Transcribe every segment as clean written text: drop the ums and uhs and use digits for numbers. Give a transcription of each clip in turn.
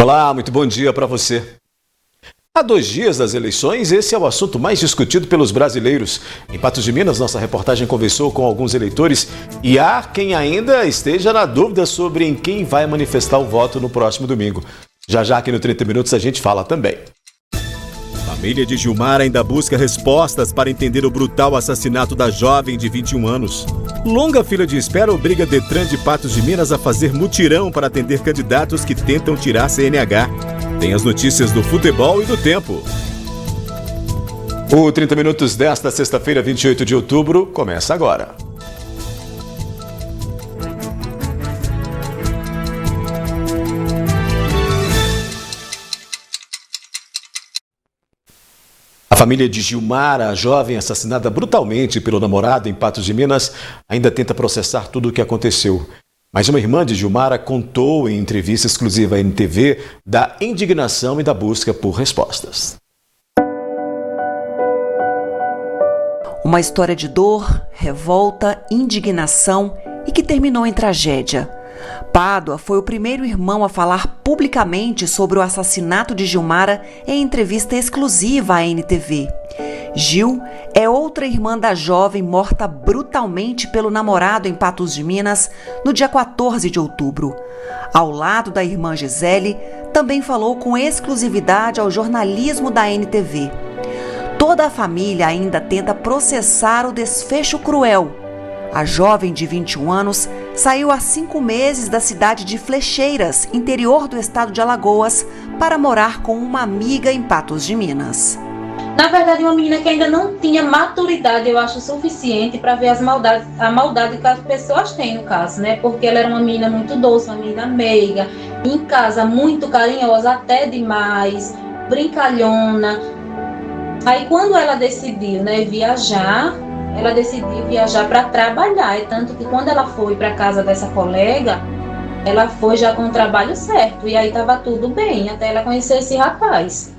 Olá, muito bom dia para você. Há 2 dias das eleições, esse é o assunto mais discutido pelos brasileiros. Em Patos de Minas, nossa reportagem conversou com alguns eleitores e há quem ainda esteja na dúvida sobre em quem vai manifestar o voto no próximo domingo. Já aqui no 30 Minutos a gente fala também. Família de Gilmara ainda busca respostas para entender o brutal assassinato da jovem de 21 anos. Longa fila de espera obriga Detran de Patos de Minas a fazer mutirão para atender candidatos que tentam tirar CNH. Tem as notícias do futebol e do tempo. O 30 Minutos desta sexta-feira, 28 de outubro, começa agora. A família de Gilmara, a jovem assassinada brutalmente pelo namorado em Patos de Minas, ainda tenta processar tudo o que aconteceu. Mas uma irmã de Gilmara contou em entrevista exclusiva à NTV da indignação e da busca por respostas. Uma história de dor, revolta, indignação e que terminou em tragédia. Pádua foi o primeiro irmão a falar publicamente sobre o assassinato de Gilmara em entrevista exclusiva à NTV. Gil é outra irmã da jovem morta brutalmente pelo namorado em Patos de Minas no dia 14 de outubro. Ao lado da irmã Gisele, também falou com exclusividade ao jornalismo da NTV. Toda a família ainda tenta processar o desfecho cruel. A jovem de 21 anos saiu há 5 meses da cidade de Flecheiras, interior do estado de Alagoas, para morar com uma amiga em Patos de Minas. Na verdade, uma menina que ainda não tinha maturidade, eu acho, suficiente para ver a maldade que as pessoas têm, no caso, né? Porque ela era uma menina muito doce, uma menina meiga, em casa muito carinhosa, até demais, brincalhona. Aí, quando ela decidiu, né, viajar, ela decidiu viajar para trabalhar. É tanto que quando ela foi para casa dessa colega, ela foi já com o trabalho certo. E aí estava tudo bem, até ela conhecer esse rapaz.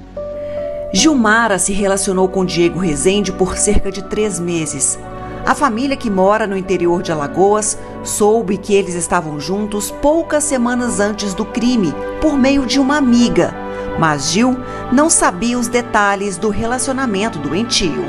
Gilmara se relacionou com Diego Rezende por cerca de 3 meses. A família que mora no interior de Alagoas soube que eles estavam juntos poucas semanas antes do crime, por meio de uma amiga. Mas Gil não sabia os detalhes do relacionamento doentio.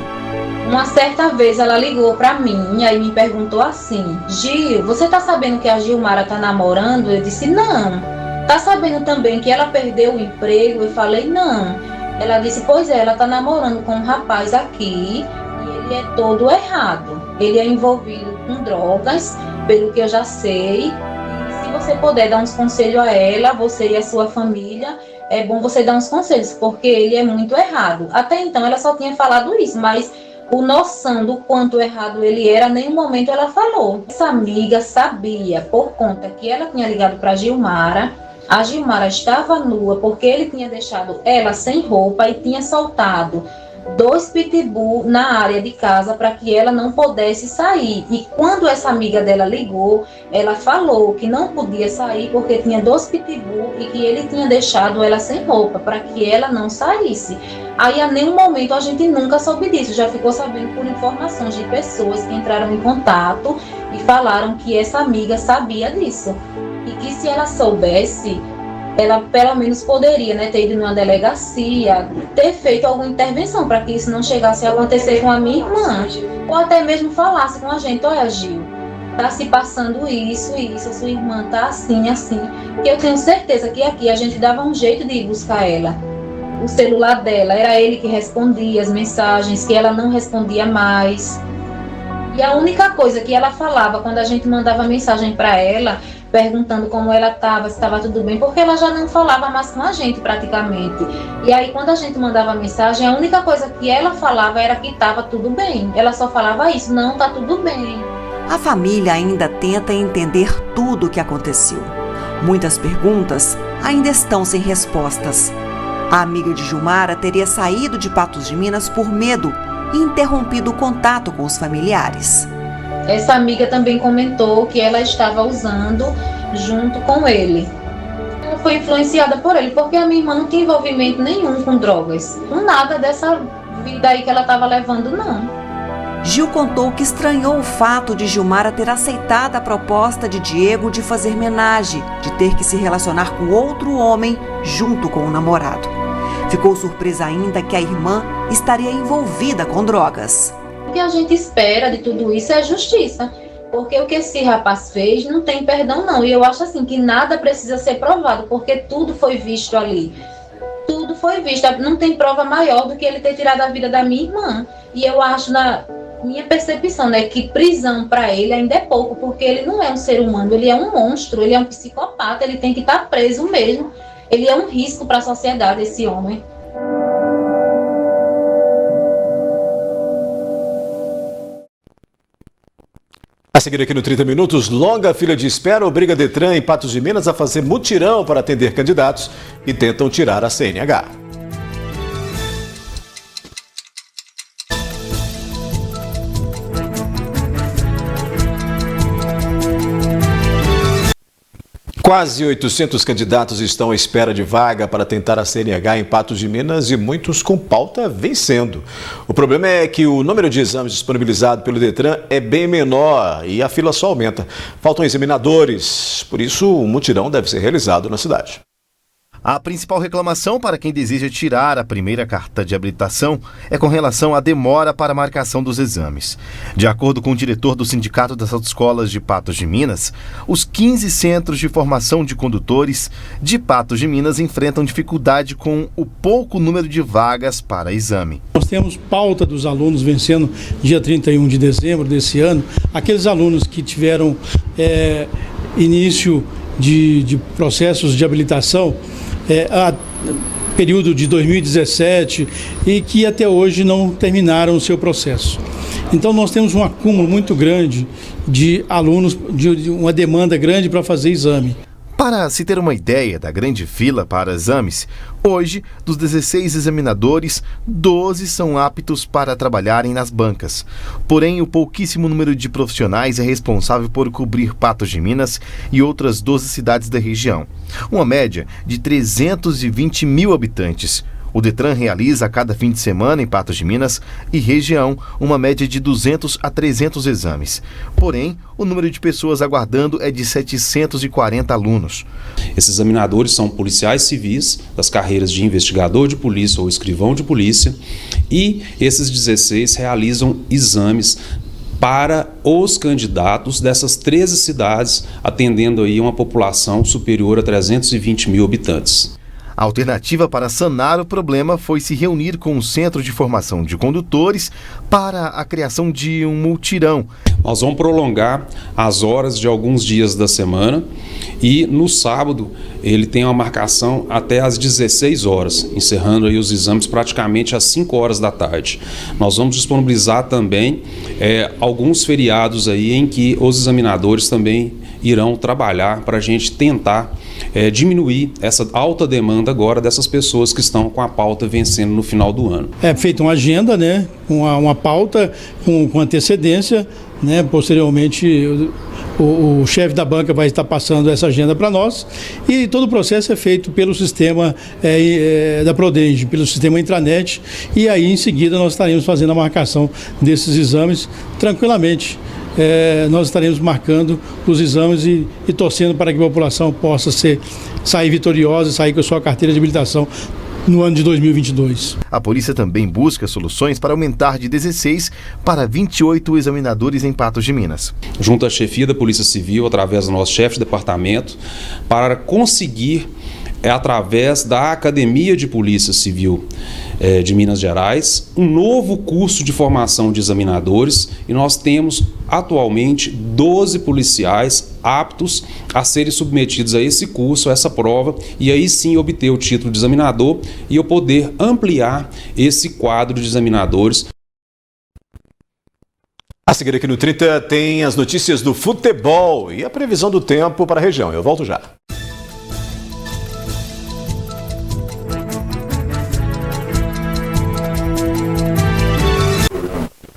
Uma certa vez ela ligou para mim e aí me perguntou assim: Gil, você tá sabendo que a Gilmara tá namorando? Eu disse: não. Tá sabendo também que ela perdeu o emprego? Eu falei: não. Ela disse: pois é, ela tá namorando com um rapaz aqui e ele é todo errado. Ele é envolvido com drogas, pelo que eu já sei. E se você puder dar uns conselhos a ela, você e a sua família, é bom você dar uns conselhos, porque ele é muito errado. Até então ela só tinha falado isso, mas o noção do quanto errado ele era, em nenhum momento ela falou. Essa amiga sabia, por conta que ela tinha ligado para Gilmara. A Gilmara estava nua porque ele tinha deixado ela sem roupa e tinha soltado 2 pitbull na área de casa para que ela não pudesse sair. E quando essa amiga dela ligou, ela falou que não podia sair porque tinha 2 pitbull e que ele tinha deixado ela sem roupa para que ela não saísse. Aí, a nenhum momento, a gente nunca soube disso. Já ficou sabendo por informações de pessoas que entraram em contato e falaram que essa amiga sabia disso. E que se ela soubesse, ela pelo menos poderia, né, ter ido numa delegacia, ter feito alguma intervenção para que isso não chegasse a acontecer com a minha irmã. Ou até mesmo falasse com a gente: olha, Gil, tá se passando isso, a sua irmã tá assim. Que eu tenho certeza que aqui a gente dava um jeito de ir buscar ela. O celular dela, era ele que respondia as mensagens, que ela não respondia mais. E a única coisa que ela falava quando a gente mandava mensagem para ela, perguntando como ela estava, se estava tudo bem, porque ela já não falava mais com a gente praticamente. E aí, quando a gente mandava mensagem, a única coisa que ela falava era que estava tudo bem. Ela só falava isso: não, tá tudo bem. A família ainda tenta entender tudo o que aconteceu. Muitas perguntas ainda estão sem respostas. A amiga de Gilmara teria saído de Patos de Minas por medo e interrompido o contato com os familiares. Essa amiga também comentou que ela estava usando junto com ele. Ela foi influenciada por ele, porque a minha irmã não tinha envolvimento nenhum com drogas. Nada dessa vida aí que ela estava levando, não. Gil contou que estranhou o fato de Gilmara ter aceitado a proposta de Diego de fazer homenagem, de ter que se relacionar com outro homem junto com o namorado. Ficou surpresa ainda que a irmã estaria envolvida com drogas. O que a gente espera de tudo isso é justiça, porque o que esse rapaz fez não tem perdão não, e eu acho assim que nada precisa ser provado, porque tudo foi visto ali. Tudo foi visto, não tem prova maior do que ele ter tirado a vida da minha irmã. E eu acho, na minha percepção, né, que prisão para ele ainda é pouco, porque ele não é um ser humano, ele é um monstro, ele é um psicopata, ele tem que estar preso mesmo. Ele é um risco para a sociedade, esse homem. A seguir aqui no 30 Minutos, longa fila de espera obriga Detran em Patos de Minas a fazer mutirão para atender candidatos que tentam tirar a CNH. Quase 800 candidatos estão à espera de vaga para tentar a CNH em Patos de Minas e muitos com pauta vencendo. O problema é que o número de exames disponibilizado pelo Detran é bem menor e a fila só aumenta. Faltam examinadores, por isso o mutirão deve ser realizado na cidade. A principal reclamação para quem deseja tirar a primeira carta de habilitação é com relação à demora para a marcação dos exames. De acordo com o diretor do Sindicato das Autoescolas de Patos de Minas, os 15 centros de formação de condutores de Patos de Minas enfrentam dificuldade com o pouco número de vagas para exame. Nós temos pauta dos alunos vencendo dia 31 de dezembro desse ano, aqueles alunos que tiveram início de processos de habilitação a período de 2017 e que até hoje não terminaram o seu processo. Então nós temos um acúmulo muito grande de alunos, de uma demanda grande para fazer exame. Para se ter uma ideia da grande fila para exames, hoje, dos 16 examinadores, 12 são aptos para trabalharem nas bancas. Porém, o pouquíssimo número de profissionais é responsável por cobrir Patos de Minas e outras 12 cidades da região. Uma média de 320 mil habitantes. O Detran realiza a cada fim de semana em Patos de Minas e região uma média de 200 a 300 exames. Porém, o número de pessoas aguardando é de 740 alunos. Esses examinadores são policiais civis das carreiras de investigador de polícia ou escrivão de polícia e esses 16 realizam exames para os candidatos dessas 13 cidades, atendendo aí uma população superior a 320 mil habitantes. A alternativa para sanar o problema foi se reunir com o Centro de Formação de Condutores para a criação de um mutirão. Nós vamos prolongar as horas de alguns dias da semana e no sábado ele tem uma marcação até às 16 horas, encerrando aí os exames praticamente às 5 horas da tarde. Nós vamos disponibilizar também alguns feriados aí em que os examinadores também irão trabalhar para a gente tentar diminuir essa alta demanda agora dessas pessoas que estão com a pauta vencendo no final do ano. É feita uma agenda, né, uma pauta com antecedência, né, posteriormente o chefe da banca vai estar passando essa agenda para nós e todo o processo é feito pelo sistema da Prodenge, pelo sistema intranet e aí em seguida nós estaremos fazendo a marcação desses exames tranquilamente. Nós estaremos marcando os exames e torcendo para que a população possa sair vitoriosa e sair com a sua carteira de habilitação no ano de 2022. A polícia também busca soluções para aumentar de 16 para 28 examinadores em Patos de Minas. Junto à chefia da Polícia Civil, através do nosso chefe de departamento, para conseguir, através da Academia de Polícia Civil de Minas Gerais, um novo curso de formação de examinadores e nós temos atualmente 12 policiais aptos a serem submetidos a esse curso, a essa prova e aí sim obter o título de examinador e eu poder ampliar esse quadro de examinadores. A seguir aqui no 30 tem as notícias do futebol e a previsão do tempo para a região. Eu volto já.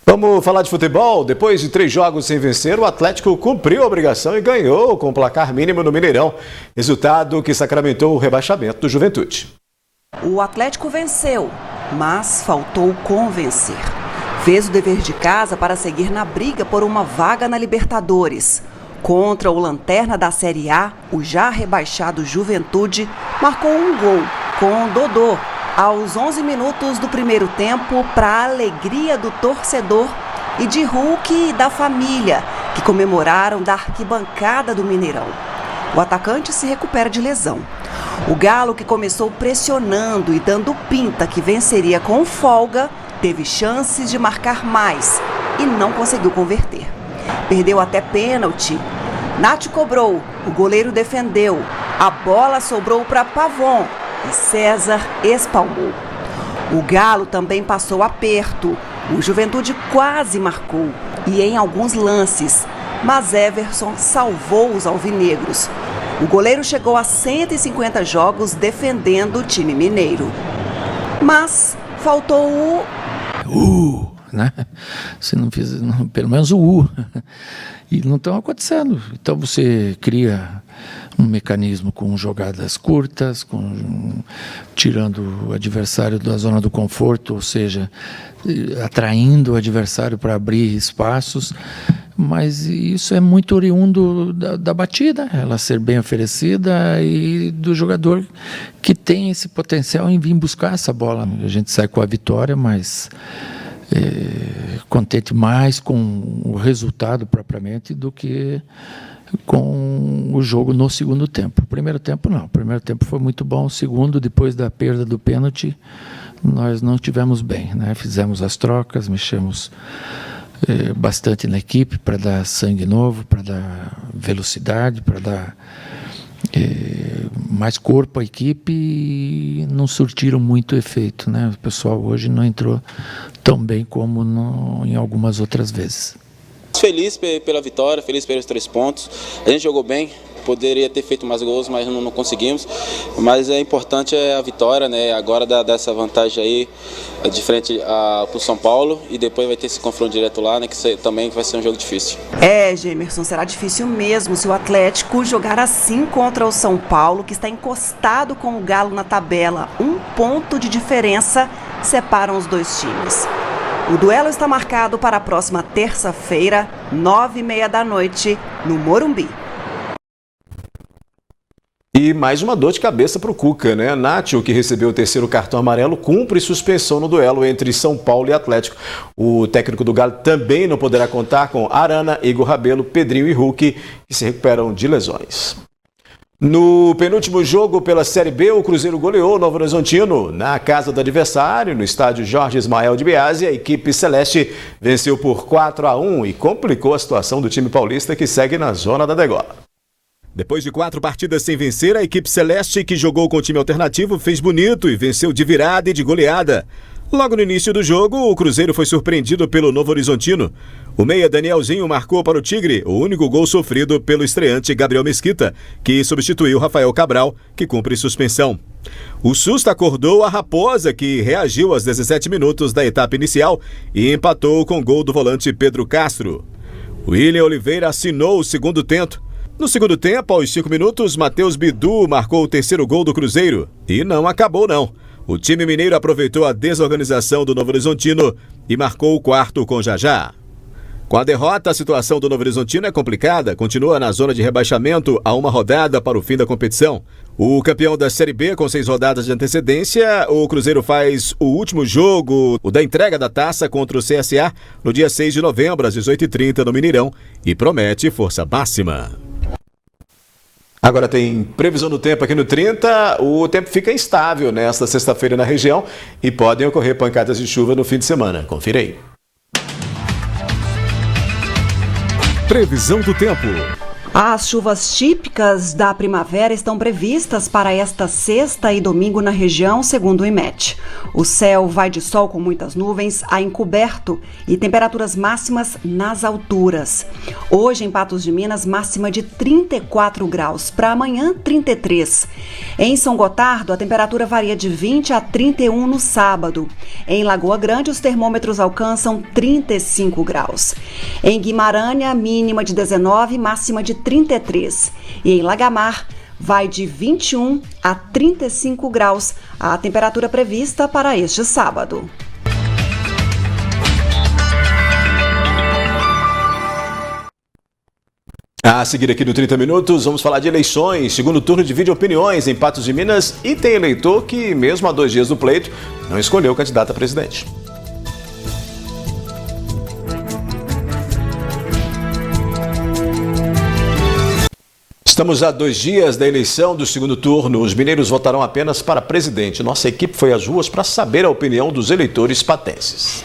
Vamos falar de futebol? Depois de 3 jogos sem vencer, o Atlético cumpriu a obrigação e ganhou com o placar mínimo no Mineirão. Resultado que sacramentou o rebaixamento do Juventude. O Atlético venceu, mas faltou convencer. Fez o dever de casa para seguir na briga por uma vaga na Libertadores. Contra o lanterna da Série A, o já rebaixado Juventude marcou um gol com Dodô aos 11 minutos do primeiro tempo, para a alegria do torcedor e de Hulk e da família, que comemoraram da arquibancada do Mineirão. O atacante se recupera de lesão. O Galo, que começou pressionando e dando pinta que venceria com folga, teve chances de marcar mais e não conseguiu converter. Perdeu até pênalti. Nath cobrou, o goleiro defendeu, a bola sobrou para Pavon e César espalmou. O Galo também passou aperto, o Juventude quase marcou e em alguns lances, mas Everson salvou os alvinegros. O goleiro chegou a 150 jogos defendendo o time mineiro. Mas faltou o né? Se não fiz pelo menos o U. E não estão acontecendo. Então você cria um mecanismo com jogadas curtas, tirando o adversário da zona do conforto, ou seja, atraindo o adversário para abrir espaços, mas isso é muito oriundo da batida, ela ser bem oferecida e do jogador que tem esse potencial em vir buscar essa bola. A gente sai com a vitória, mas contente mais com o resultado propriamente do que com o jogo no segundo tempo. O primeiro tempo não, o primeiro tempo foi muito bom, o segundo, depois da perda do pênalti, nós não estivemos bem, né? Fizemos as trocas, mexemos bastante na equipe para dar sangue novo, para dar velocidade, para dar mais corpo à equipe, e não surtiram muito efeito, né? O pessoal hoje não entrou tão bem como em algumas outras vezes. Feliz pela vitória, feliz pelos 3 pontos. A gente jogou bem, poderia ter feito mais gols, mas não conseguimos. Mas é importante a vitória, né? Agora dá essa vantagem aí de frente para o São Paulo, e depois vai ter esse confronto direto lá, né? Que também vai ser um jogo difícil. Gemerson, será difícil mesmo se o Atlético jogar assim contra o São Paulo, que está encostado com o Galo na tabela. 1 ponto de diferença separam os dois times. O duelo está marcado para a próxima terça-feira, 9h30 da noite, no Morumbi. E mais uma dor de cabeça para o Cuca, né? Nacho, que recebeu o 3º cartão amarelo, cumpre suspensão no duelo entre São Paulo e Atlético. O técnico do Galo também não poderá contar com Arana, Igor Rabelo, Pedrinho e Hulk, que se recuperam de lesões. No penúltimo jogo pela Série B, o Cruzeiro goleou o Novo Horizontino na casa do adversário, no estádio Jorge Ismael de Biasi. A equipe celeste venceu por 4-1 e complicou a situação do time paulista, que segue na zona da degola. Depois de 4 partidas sem vencer, a equipe celeste, que jogou com o time alternativo, fez bonito e venceu de virada e de goleada. Logo no início do jogo, o Cruzeiro foi surpreendido pelo Novo Horizontino. O meia Danielzinho marcou para o Tigre o único gol sofrido pelo estreante Gabriel Mesquita, que substituiu Rafael Cabral, que cumpre suspensão. O susto acordou a Raposa, que reagiu aos 17 minutos da etapa inicial e empatou com o gol do volante Pedro Castro. William Oliveira assinou o segundo tento. No segundo tempo, aos 5 minutos, Matheus Bidu marcou o 3º gol do Cruzeiro. E não acabou, não. O time mineiro aproveitou a desorganização do Novo Horizontino e marcou o 4º com Jajá. Com a derrota, a situação do Novo Horizontino é complicada. Continua na zona de rebaixamento a 1 rodada para o fim da competição. O campeão da Série B, com 6 rodadas de antecedência, o Cruzeiro faz o último jogo, o da entrega da taça contra o CSA, no dia 6 de novembro, às 18h30, no Mineirão, e promete força máxima. Agora tem previsão do tempo aqui no 30, o tempo fica instável nesta sexta-feira na região e podem ocorrer pancadas de chuva no fim de semana. Confira aí. Previsão do tempo. As chuvas típicas da primavera estão previstas para esta sexta e domingo na região, segundo o IMET. O céu vai de sol com muitas nuvens a encoberto e temperaturas máximas nas alturas. Hoje, em Patos de Minas, máxima de 34 graus. Para amanhã, 33. Em São Gotardo, a temperatura varia de 20 a 31 no sábado. Em Lagoa Grande, os termômetros alcançam 35 graus. Em Guimarães, mínima de 19, máxima de 33. E em Lagamar, vai de 21 a 35 graus a temperatura prevista para este sábado. A seguir aqui no 30 Minutos, vamos falar de eleições. Segundo turno divide opiniões em Patos de Minas e tem eleitor que, mesmo há 2 dias do pleito, não escolheu o candidato a presidente. Estamos a 2 dias da eleição do segundo turno. Os mineiros votarão apenas para presidente. Nossa equipe foi às ruas para saber a opinião dos eleitores patenses.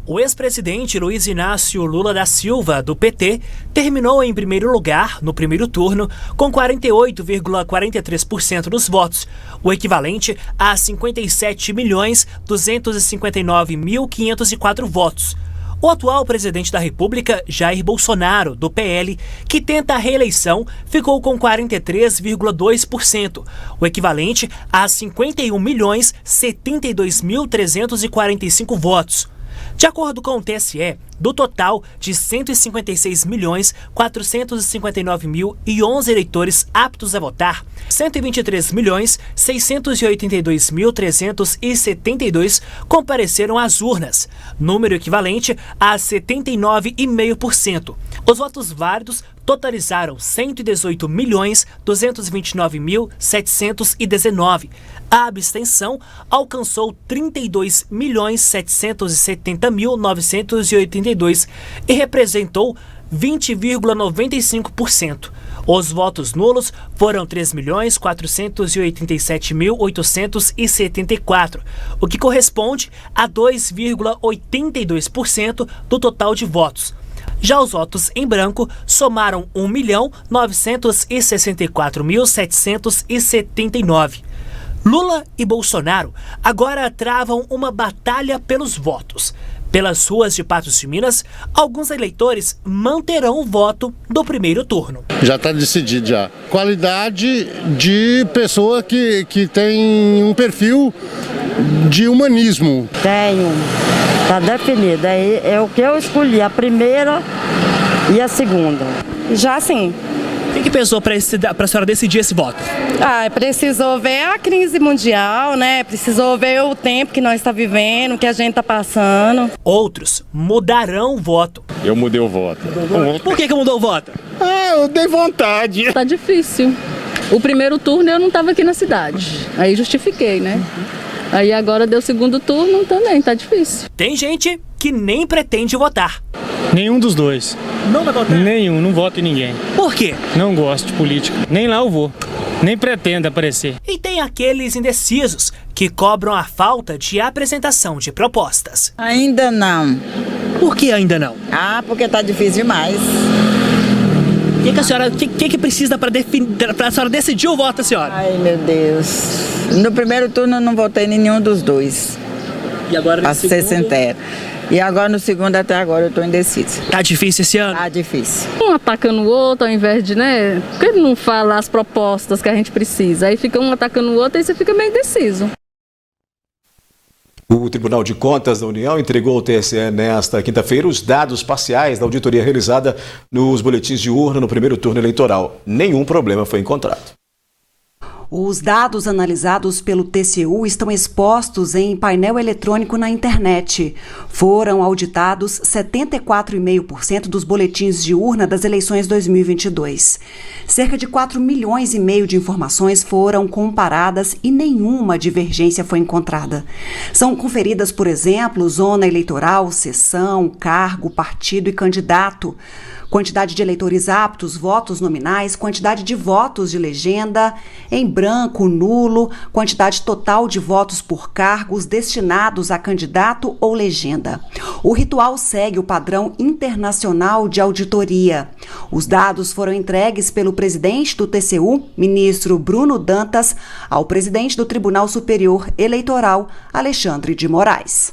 O ex-presidente Luiz Inácio Lula da Silva, do PT, terminou em primeiro lugar no primeiro turno com 48,43% dos votos, o equivalente a 57.259.504 votos. O atual presidente da República, Jair Bolsonaro, do PL, que tenta a reeleição, ficou com 43,2%, o equivalente a 51.072.345 votos. De acordo com o TSE, do total de 156.459.011 eleitores aptos a votar, 123.682.372 compareceram às urnas, número equivalente a 79,5%. Os votos válidos totalizaram 118.229.719. A abstenção alcançou 32.770.982 e representou 20,95%. Os votos nulos foram 3.487.874, o que corresponde a 2,82% do total de votos. Já os votos em branco somaram 1.964.779. Lula e Bolsonaro agora travam uma batalha pelos votos. Pelas ruas de Patos de Minas, alguns eleitores manterão o voto do primeiro turno. Já está decidido já. Qualidade de pessoa que tem um perfil de humanismo. Tenho, está definido. É o que eu escolhi, a primeira e a segunda. Já sim. O que pesou para a senhora decidir esse voto? Precisou ver a crise mundial, né? Precisou ver o tempo que nós estamos vivendo, que a gente está passando. Outros mudarão o voto. Eu mudei o voto. Por que mudou o voto? Eu dei vontade. Tá difícil. O primeiro turno eu não estava aqui na cidade. Aí justifiquei, né? Aí agora deu o segundo turno também, tá difícil. Tem gente que nem pretende votar. Nenhum dos dois. Não vai votar? Nenhum, não voto em ninguém. Por quê? Não gosto de política. Nem lá eu vou. Nem pretendo aparecer. E tem aqueles indecisos que cobram a falta de apresentação de propostas. Ainda não. Por que ainda não? Porque tá difícil demais. O que a senhora, que precisa para a senhora decidir o voto, senhora? Ai, meu Deus. No primeiro turno eu não votei em nenhum dos dois. E agora no segundo? Pra ser sincera. E agora no segundo até agora eu tô indecisa. Tá difícil esse ano? Tá difícil. Um atacando o outro ao invés de, né? Por que ele não fala as propostas que a gente precisa? Aí fica um atacando o outro e você fica meio indeciso. O Tribunal de Contas da União entregou ao TSE nesta quinta-feira os dados parciais da auditoria realizada nos boletins de urna no primeiro turno eleitoral. Nenhum problema foi encontrado. Os dados analisados pelo TCU estão expostos em painel eletrônico na internet. Foram auditados 74,5% dos boletins de urna das eleições 2022. Cerca de 4,5 milhões de informações foram comparadas e nenhuma divergência foi encontrada. São conferidas, por exemplo, zona eleitoral, seção, cargo, partido e candidato, quantidade de eleitores aptos, votos nominais, quantidade de votos de legenda, em branco, nulo, quantidade total de votos por cargos destinados a candidato ou legenda. O ritual segue o padrão internacional de auditoria. Os dados foram entregues pelo presidente do TCU, ministro Bruno Dantas, ao presidente do Tribunal Superior Eleitoral, Alexandre de Moraes.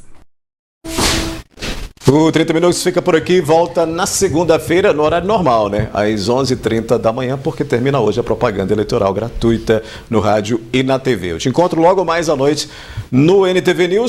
O 30 Minutos fica por aqui, volta na segunda-feira, no horário normal, né? Às 11h30 da manhã, porque termina hoje a propaganda eleitoral gratuita no rádio e na TV. Eu te encontro logo mais à noite no NTV News.